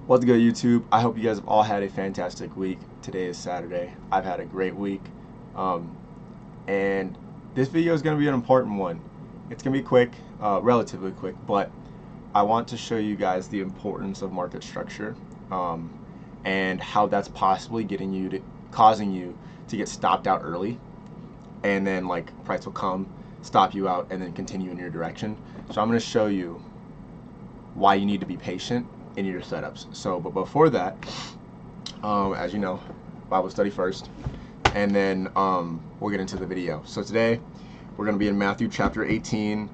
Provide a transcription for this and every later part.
What's good, YouTube? I hope you guys have all had a fantastic week. Today is Saturday. I've had a great week. And this video is going to be an important one. It's going to be quick, relatively quick, but I want to show you guys the importance of market structure and how that's possibly causing you to get stopped out early, and then price will come, stop you out, and then continue in your direction. So I'm going to show you why you need to be patient in your setups. But before that, as you know, Bible study first, and then we'll get into the video. So today we're going to be in Matthew chapter 18,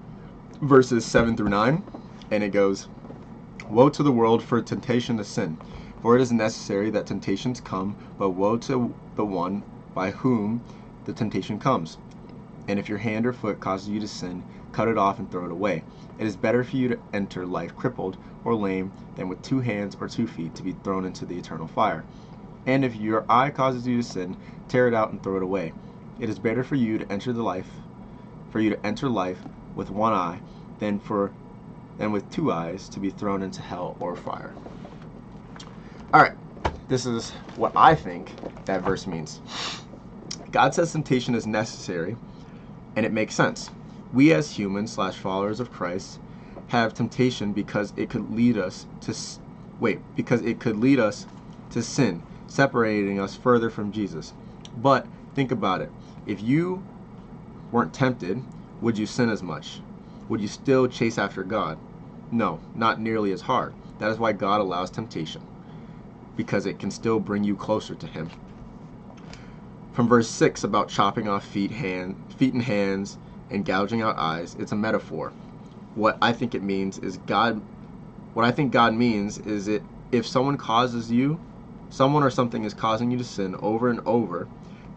verses 7 through 9, and it goes, "Woe to the world for temptation to sin, for it is necessary that temptations come, but woe to the one by whom the temptation comes. And if your hand or foot causes you to sin, cut it off and throw it away. It is better for you to enter life crippled or lame than with 2 hands or 2 feet to be thrown into the eternal fire. And if your eye causes you to sin, tear it out and throw it away. It is better for you to enter life with 1 eye than with 2 eyes to be thrown into hell or fire." All right, this is what I think that verse means. God says temptation is necessary, and it makes sense. We as humans / followers of Christ have temptation because it could lead us to sin, separating us further from Jesus. But think about it. If you weren't tempted, would you sin as much? Would you still chase after God? No, not nearly as hard. That is why God allows temptation, because it can still bring you closer to Him. From verse 6 about chopping off feet and hands and gouging out eyes, it's a metaphor. What I think God means is if someone or something is causing you to sin over and over,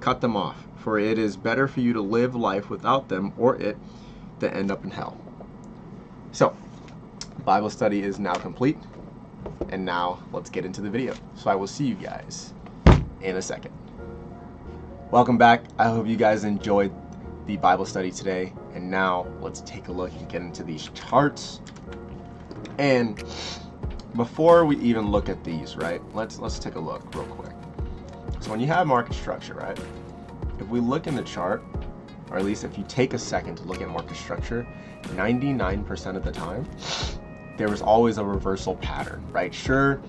cut them off, for it is better for you to live life without them or it than end up in hell. So, Bible study is now complete, and now let's get into the video. So I will see you guys in a second. Welcome back. I hope you guys enjoyed the Bible study today, and now let's take a look and get into these charts. And before we even look at these, right, let's take a look real quick. So when you have market structure, right, if we look in the chart, or at least if you take a second to look at market structure, 99% of the time there is always a reversal pattern, right? Sure,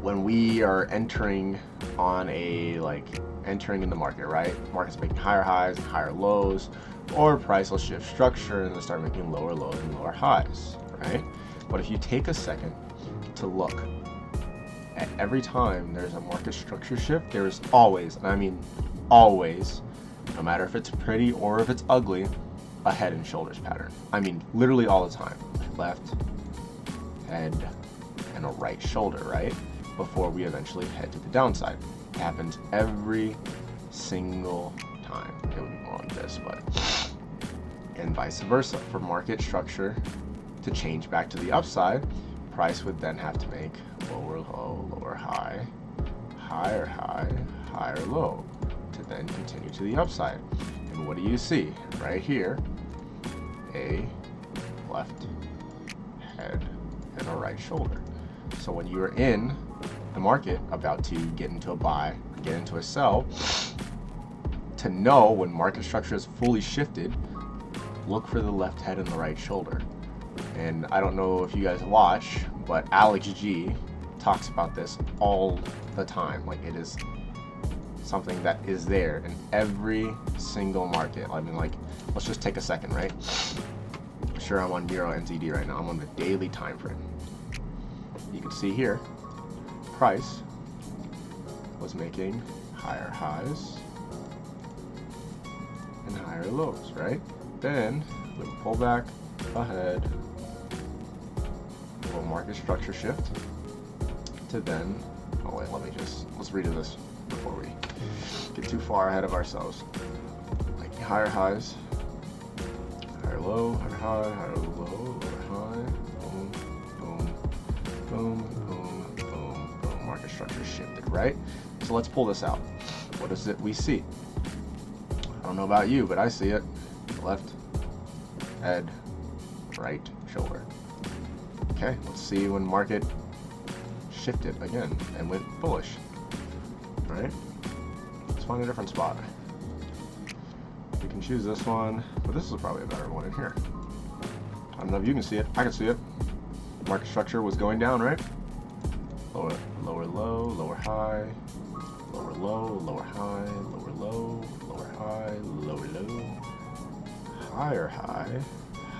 when we are entering in the market, right? Market's making higher highs and higher lows, or price will shift structure and then start making lower lows and lower highs, right? But if you take a second to look at every time there's a market structure shift, there is always, and I mean always, no matter if it's pretty or if it's ugly, a head and shoulders pattern. I mean literally all the time. Left head and a right shoulder, right? Before we eventually head to the downside. It happens every single time. It would be more like this, and vice versa. For market structure to change back to the upside, price would then have to make lower low, lower high, higher high, higher low to then continue to the upside. And what do you see right here? A left head and a right shoulder. So when you are in the market about to get into a buy, get into a sell, to know when market structure is fully shifted, look for the left head and the right shoulder. And I don't know if you guys watch, but Alex G talks about this all the time. It is something that is there in every single market. I mean, let's just take a second, right? Sure, I'm on Euro NZD right now. I'm on the daily time frame. You can see here, price was making higher highs and higher lows, right? Then we pull back ahead, little market structure shift to then, let's read this before we get too far ahead of ourselves. Higher highs, higher low, higher high, higher low, lower high, boom, boom, boom, boom, boom, boom. Market structure shifted, right? So let's pull this out. What is it we see? I don't know about you, but I see it. Left head, right shoulder. Okay, let's see when market shifted again and went bullish. All right, let's find a different spot. We can choose this one, but this is probably a better one in here. I don't know if you can see it. I can see it. Market structure was going down, right? Lower low, lower high, lower low, lower high, lower low, lower high, lower low, higher high,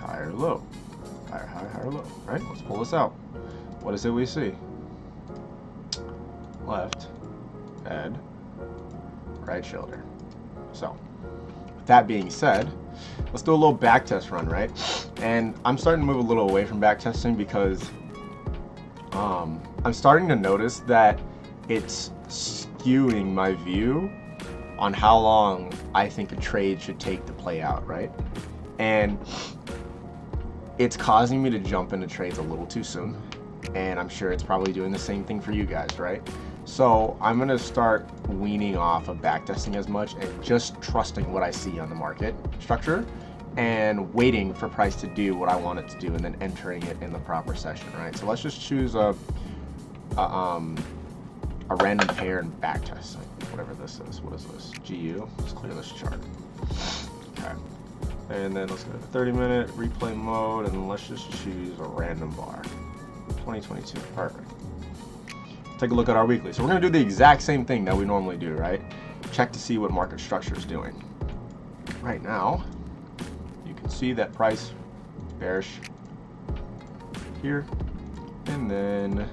higher low, higher high, higher low. Right? Let's pull this out. What is it we see? Left head, right shoulder. So, with that being said, let's do a little back test run, right? And I'm starting to move a little away from back testing because I'm starting to notice that it's skewing my view on how long I think a trade should take to play out, right? And it's causing me to jump into trades a little too soon. And I'm sure it's probably doing the same thing for you guys, right? So I'm gonna start weaning off of backtesting as much and just trusting what I see on the market structure and waiting for price to do what I want it to do and then entering it in the proper session, right? So let's just choose a random pair and backtest, like whatever this is. What is this? GU. Let's clear this chart. Okay. And then let's go to 30-minute replay mode and let's just choose a random bar. 2022. Perfect. Take a look at our weekly. So we're going to do the exact same thing that we normally do, right? Check to see what market structure is doing. Right now, you can see that price bearish here, and then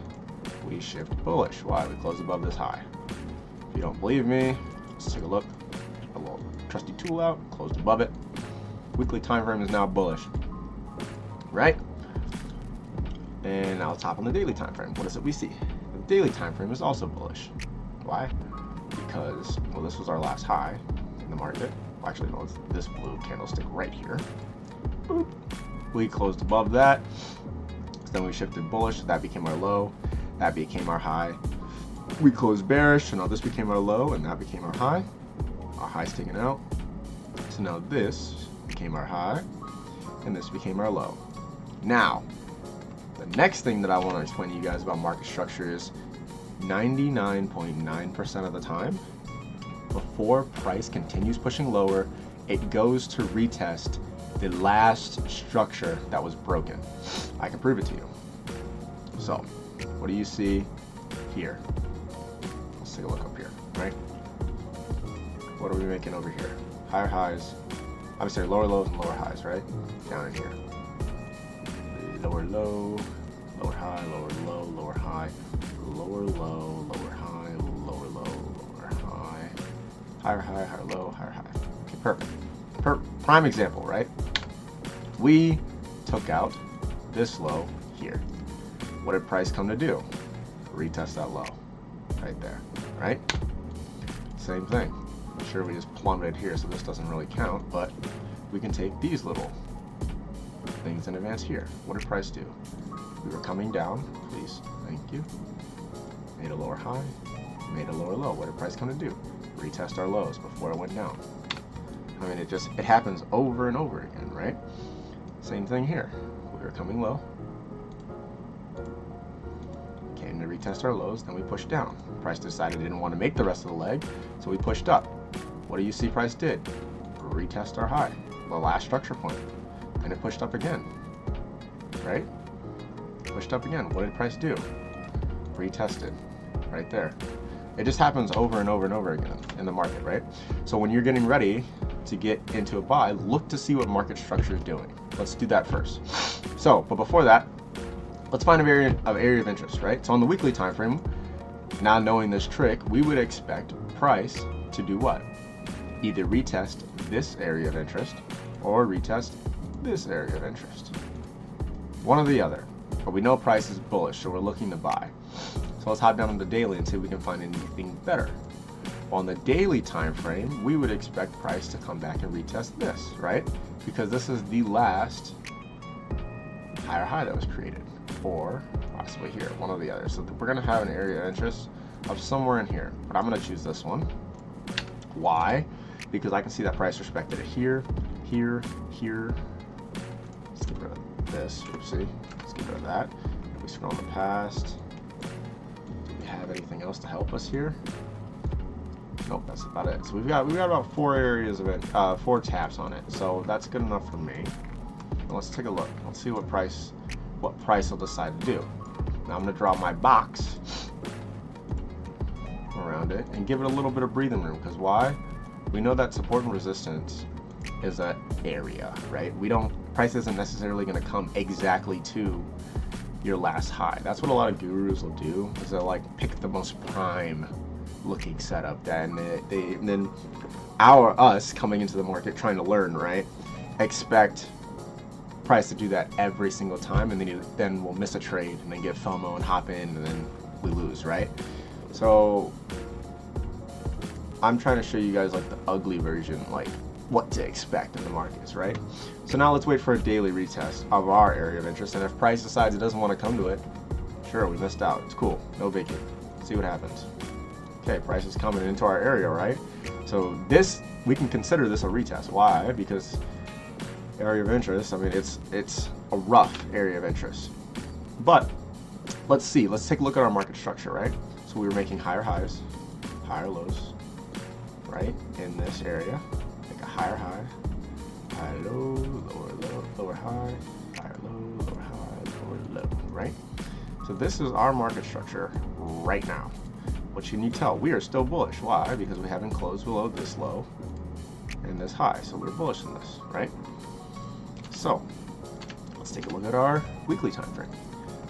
we shift bullish. Why? We close above this high. If you don't believe me, let's take a look. A little trusty tool out, closed above it. Weekly time frame is now bullish, right? And now let's hop on the daily time frame. What is it we see? The daily time frame is also bullish. Why? Because, well, this was our last high in the market. Well, actually, no, it's this blue candlestick right here. Boop. We closed above that. So then we shifted bullish. That became our low. That became our high. We closed bearish. So now this became our low, and that became our high. Our high's taken out. So now this became our high, and this became our low. Now, the next thing that I want to explain to you guys about market structure is 99.9% of the time, before price continues pushing lower, it goes to retest the last structure that was broken. I can prove it to you. So, what do you see here? Let's take a look up here, right? What are we making over here? Higher highs, I'm sorry, lower lows and lower highs, right? Down in here. Lower low, lower high, lower low, lower high, lower low, lower high, lower low, lower high, higher high, higher low, higher high. Okay, perfect. Prime example, right? We took out this low here. What did price come to do? Retest that low right there, right? Same thing. Sure, we just plummeted here, so this doesn't really count, but we can take these little things in advance here. What did price do? We were coming down, please, thank you. Made a lower high, made a lower low. What did price come to do? Retest our lows before it went down. I mean, it happens over and over again, right? Same thing here. We were coming low, came to retest our lows, then we pushed down. Price decided it didn't want to make the rest of the leg, so we pushed up. What do you see price did? Retest our high, the last structure point. And it pushed up again, right? Pushed up again. What did price do? Retested, right there. It just happens over and over and over again in the market, right? So when you're getting ready to get into a buy, look to see what market structure is doing. Let's do that first. So, but before that, let's find an area of interest, right? So on the weekly time frame, now knowing this trick, we would expect price to do what? Either retest this area of interest or retest this area of interest. One or the other. But we know price is bullish, so we're looking to buy. So let's hop down on the daily and see if we can find anything better. On the daily time frame, we would expect price to come back and retest this, right? Because this is the last higher high that was created, or possibly here, one or the other. So we're gonna have an area of interest of somewhere in here, but I'm gonna choose this one. Why? Because I can see that price respected it here, here, here. Let's get rid of this, oopsie. Let's get rid of that. We scroll in the past. anything else to help us here? Nope, that's about it. So we've got about 4 areas of it, 4 taps on it. So that's good enough for me. Now let's take a look. Let's see what price will decide to do. Now I'm gonna draw my box around it and give it a little bit of breathing room, because why? We know that support and resistance is that area, right? Price isn't necessarily going to come exactly to your last high. That's what a lot of gurus will do, is they'll like pick the most prime looking setup, and then us coming into the market trying to learn, right, expect price to do that every single time, and then we'll miss a trade and then get FOMO and hop in, and then we lose, right? So I'm trying to show you guys like the ugly version, like what to expect in the markets, right? So now let's wait for a daily retest of our area of interest, and if price decides it doesn't want to come to it, sure, we missed out. It's cool, no biggie. See what happens. Okay, price is coming into our area, right? So this, we can consider this a retest. Why? Because area of interest, I mean, it's a rough area of interest. But let's see, let's take a look at our market structure, right? So we were making higher highs, higher lows, right? In this area, make a higher high, higher low, lower low, lower high, higher low, lower high, lower low, right? So this is our market structure right now. What you need to tell, we are still bullish. Why? Because we haven't closed below this low and this high, so we're bullish in this, right? So let's take a look at our weekly time frame.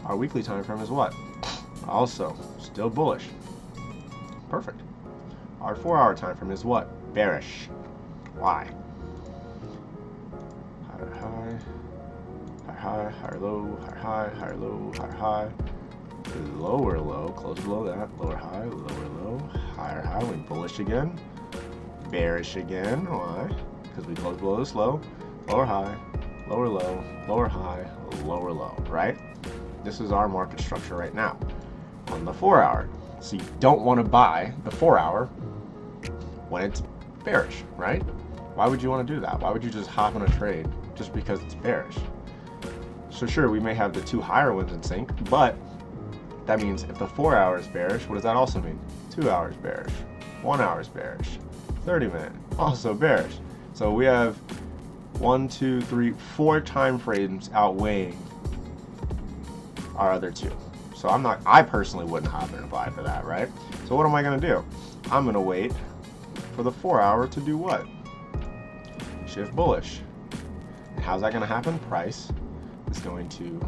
Our weekly time frame is what? Also still bullish. Perfect. Our 4-hour time frame is what? Bearish. Why? Higher high, higher high, higher low, higher high, higher low, higher high, lower low, close below that, lower high, lower low, higher high, we bullish again, bearish again. Why? Because we close below this low, lower high, lower low, lower high, lower low, right? This is our market structure right now on the 4-hour. So you don't want to buy the 4-hour when it's bearish, right? Why would you want to do that? Why would you just hop on a trade just because it's bearish? So sure, we may have the 2 higher ones in sync, but that means if the 4-hour is bearish, what does that also mean? 2 hours bearish, 1 hour is bearish, 30-minute also bearish. So we have 1, 2, 3, 4 time frames outweighing our other 2. So I personally wouldn't hop in and buy for that, right? So what am I gonna do? I'm gonna wait for the 4-hour to do what? Shift bullish. And how's that gonna happen? Price is going to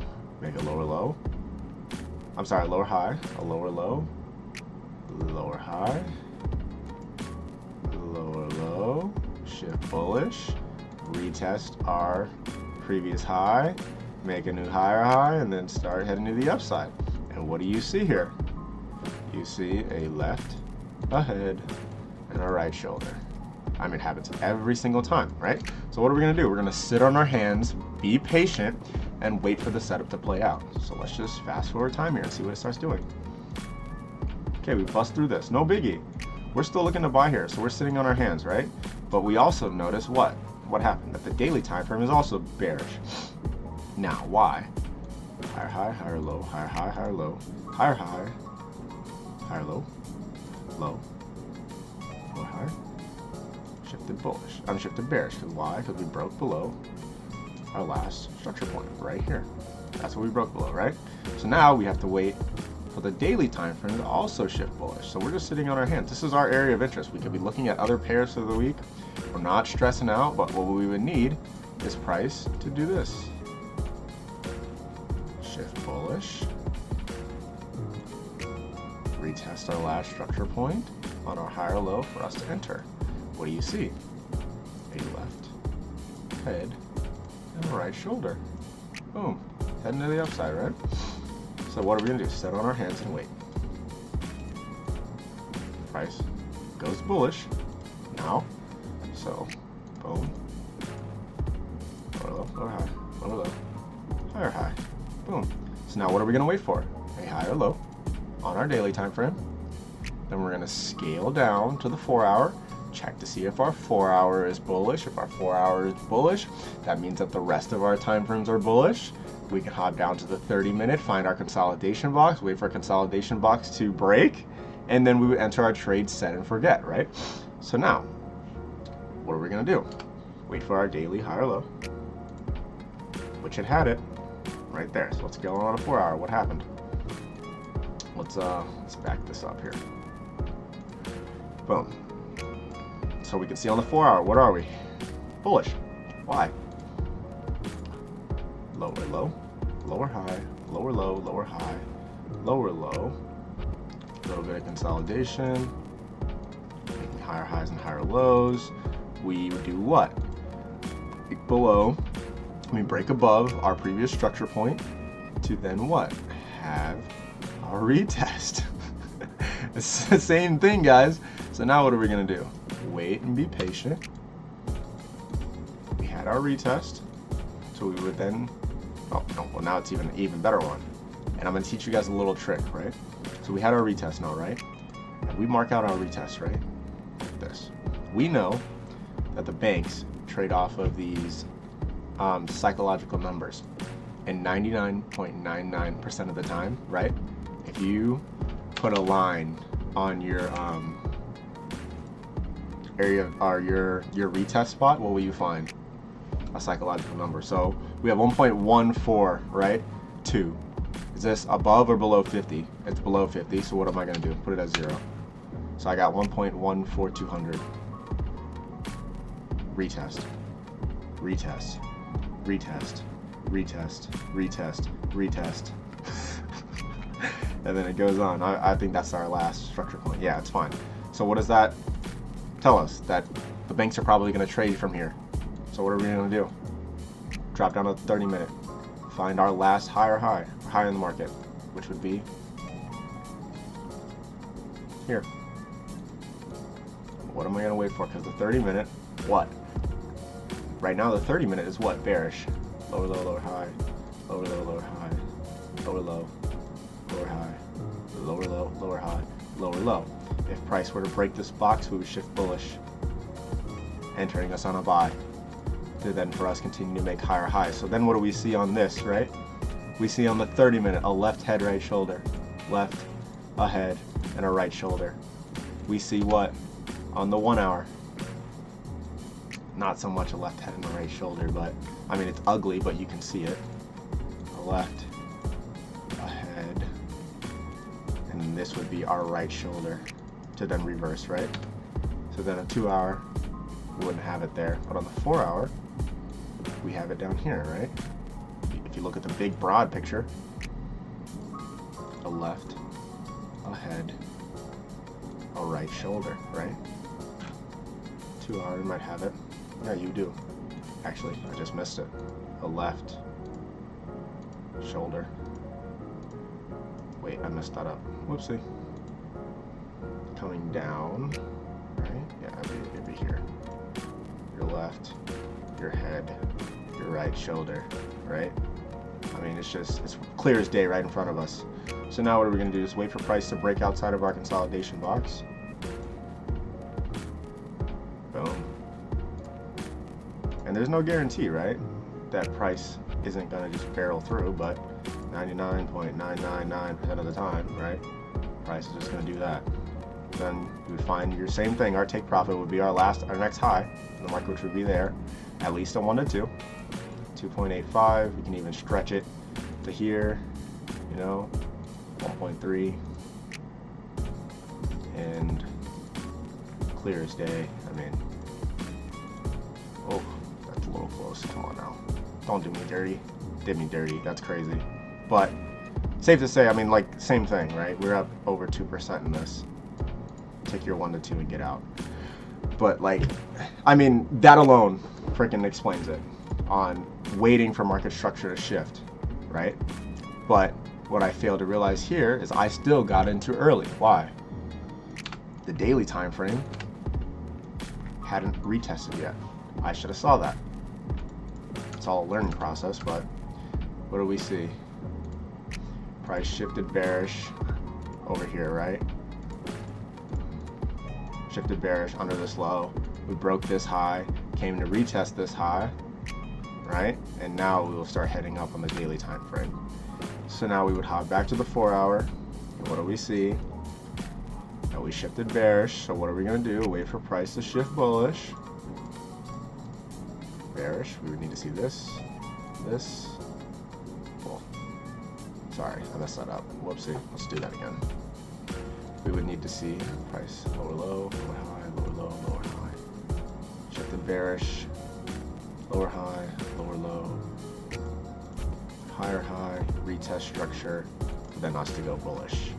make a lower low. I'm sorry, lower high, a lower low, lower high, lower low, shift bullish, retest our previous high, make a new higher high, and then start heading to the upside. And what do you see here? You see a left, ahead, and a right shoulder. I mean, it happens every single time, right? So what are we gonna do? We're gonna sit on our hands, be patient, and wait for the setup to play out. So let's just fast forward time here and see what it starts doing. Okay, we bust through this, no biggie. We're still looking to buy here, so we're sitting on our hands, right? But we also notice what? What happened? That the daily time frame is also bearish. Now, why? Higher high, higher low, higher high, higher low, higher high, higher low, low, lower high, shifted bullish, unshifted bearish. Because why? Because we broke below our last structure point right here. That's what we broke below, right? So now we have to wait for the daily time frame to also shift bullish. So we're just sitting on our hands. This is our area of interest. We could be looking at other pairs of the week. We're not stressing out, but what we would need is price to do this. Shift bullish. Retest our last structure point on our higher low for us to enter. What do you see? A left head and a right shoulder. Boom. Heading to the upside, right? So what are we gonna do? Sit on our hands and wait. Price goes bullish now. So boom. Lower low, lower high, lower low, higher high. Boom. So now what are we gonna wait for? A higher low on our daily time frame. Then we're gonna scale down to the 4-hour. Check to see if our 4-hour is bullish. If our 4-hour is bullish, that means that the rest of our time frames are bullish. We can hop down to the 30-minute, find our consolidation box, wait for our consolidation box to break, and then we would enter our trade, set and forget, right? So now, what are we gonna do? Wait for our daily higher low, which it had it right there. So let's go on a 4 hour. What happened? Let's back this up here. Boom. So we can see on the 4 hour, what are we? Bullish. Why? Lower low, lower high, lower low, lower high, lower low. A little bit of consolidation, making higher highs and higher lows. We do what? Break above our previous structure point to then what? Have our retest. It's the same thing, guys. So now what are we gonna do? Wait and be patient. We had our retest, so we would then, oh no, well now it's even better one. And I'm gonna teach you guys a little trick, right? So we had our retest now, right? And we mark out our retest, right? Like this. We know that the banks trade off of these psychological numbers, and 99.99% of the time, right? If you put a line on your area or your retest spot, what will you find? A psychological number. So we have 1.14, right? 2. Is this above or below 50? It's below 50. So what am I going to do? Put it at 0. So I got 1.14200. Retest. Retest. Retest. Retest. Retest. Retest. And then it goes on. I think that's our last structure point. Yeah, it's fine. So what does that tell us? That the banks are probably going to trade from here. So what are we going to do? Drop down to the 30-minute. Find our last higher high in the market, which would be here. What am I going to wait for? Because the 30-minute, what? Right now the 30-minute is what? Bearish. Lower low, lower high. Lower low, lower high. Lower low, lower high. Lower low, lower high. Lower low. If price were to break this box, we would shift bullish, entering us on a buy. To then for us continue to make higher highs. So then what do we see on this, right? We see on the 30-minute a left head, right shoulder. Left, a head, and a right shoulder. We see what? On the 1 hour. Not so much a left head and a right shoulder, but I mean it's ugly, but you can see it. A left, a head, and this would be our right shoulder to then reverse, right? So then a 2 hour, we wouldn't have it there, but on the 4 hour, we have it down here, right? If you look at the big broad picture, a left, a head, a right shoulder, right? 2 hour, you might have it. Yeah, you do. Actually, I just missed it. A left shoulder. Wait, I messed that up. Whoopsie. Coming down, right? Yeah, it'd be here. Your left, your head, your right shoulder, right? I mean, it's clear as day right in front of us. So now what are we going to do? Just wait for price to break outside of our consolidation box. Boom. And there's no guarantee, right, that price isn't going to just barrel through, but 99.999% of the time, right, price is just going to do that. Then you would find your same thing. Our take profit would be our next high in the market, which would be there, at least a 1 to 2, 2.85. We can even stretch it to here, you know, 1.3, and clear as day. I mean, oh, that's a little close. Come on now, don't do me dirty. Did me dirty. That's crazy. But safe to say, I mean, like, same thing, right? We're up over 2% in this. Take your 1 to 2 and get out. But like, I mean, that alone freaking explains it on waiting for market structure to shift, right? But what I failed to realize here is I still got in too early. Why? The daily time frame hadn't retested yet. I should have saw that. It's all a learning process, but what do we see? Price shifted bearish over here, right? Shifted bearish under this low. We broke this high, came to retest this high, right? And now we will start heading up on the daily time frame. So now we would hop back to the 4 hour. And what do we see? Now we shifted bearish. So what are we going to do? Wait for price to shift bullish. Bearish. We would need to see this. This. Well, sorry, I messed that up. Whoopsie. Let's do that again. We would need to see price lower low, lower high, lower low, lower high. Shifted bearish. Lower high, lower low, higher high, retest structure, then us to go bullish.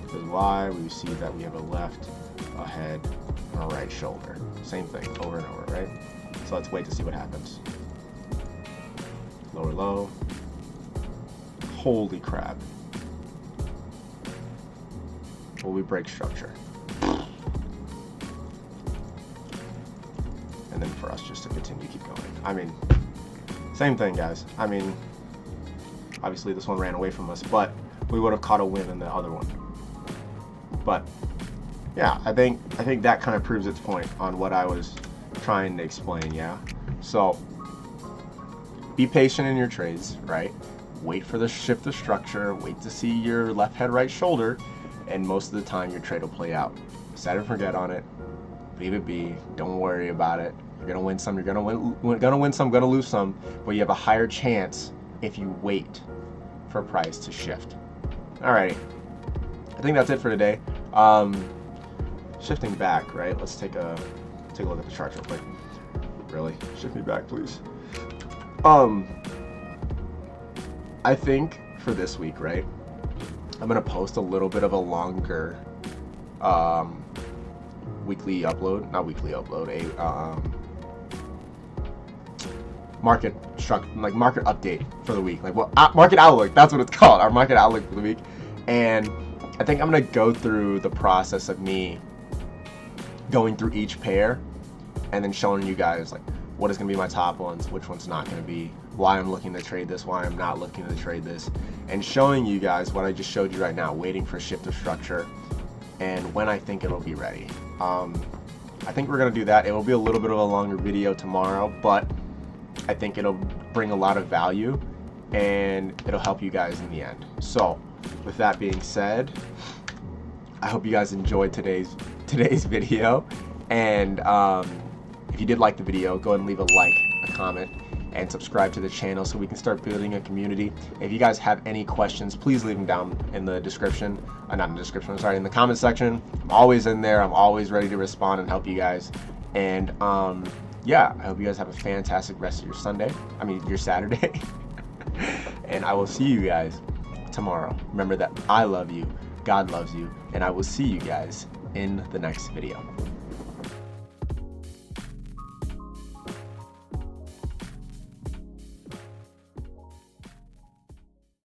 Because why? We see that we have a left, a head, and a right shoulder. Same thing, over and over, right? So let's wait to see what happens. Lower low. Holy crap. Will we break structure? And then for us just to continue to keep going. I mean, same thing, guys. I mean, obviously this one ran away from us, but we would have caught a win in the other one. But yeah, I think that kind of proves its point on what I was trying to explain. Yeah. So be patient in your trades, right? Wait for the shift of structure. Wait to see your left head, right shoulder, and most of the time your trade will play out. Set and forget on it. Leave it be. Don't worry about it. You're gonna win some. You're gonna win some. Gonna lose some. But you have a higher chance if you wait for price to shift. Alrighty. I think that's it for today. Shifting back, right? Let's take a look at the charts real quick. Really, shift me back, please. I think for this week, right? I'm gonna post a little bit of a longer weekly upload, not weekly upload, a market update for the week, like what market outlook, that's what it's called, our market outlook for the week. And I think I'm gonna go through the process of me going through each pair and then showing you guys like what is gonna be my top ones, which one's not gonna be, why I'm looking to trade this, why I'm not looking to trade this, and showing you guys what I just showed you right now, waiting for shift of structure and when I think it'll be ready. I think we're gonna do that. It will be a little bit of a longer video tomorrow, but I think it'll bring a lot of value and it'll help you guys in the end. So with that being said, I hope you guys enjoyed today's video, and if you did like the video, go ahead and leave a like, a comment, and subscribe to the channel so we can start building a community. If you guys have any questions, please leave them down in the description. Not in the description, I'm sorry, in the comment section. I'm always in there. I'm always ready to respond and help you guys. And yeah, I hope you guys have a fantastic rest of your your Saturday. And I will see you guys tomorrow. Remember that I love you, God loves you, and I will see you guys in the next video.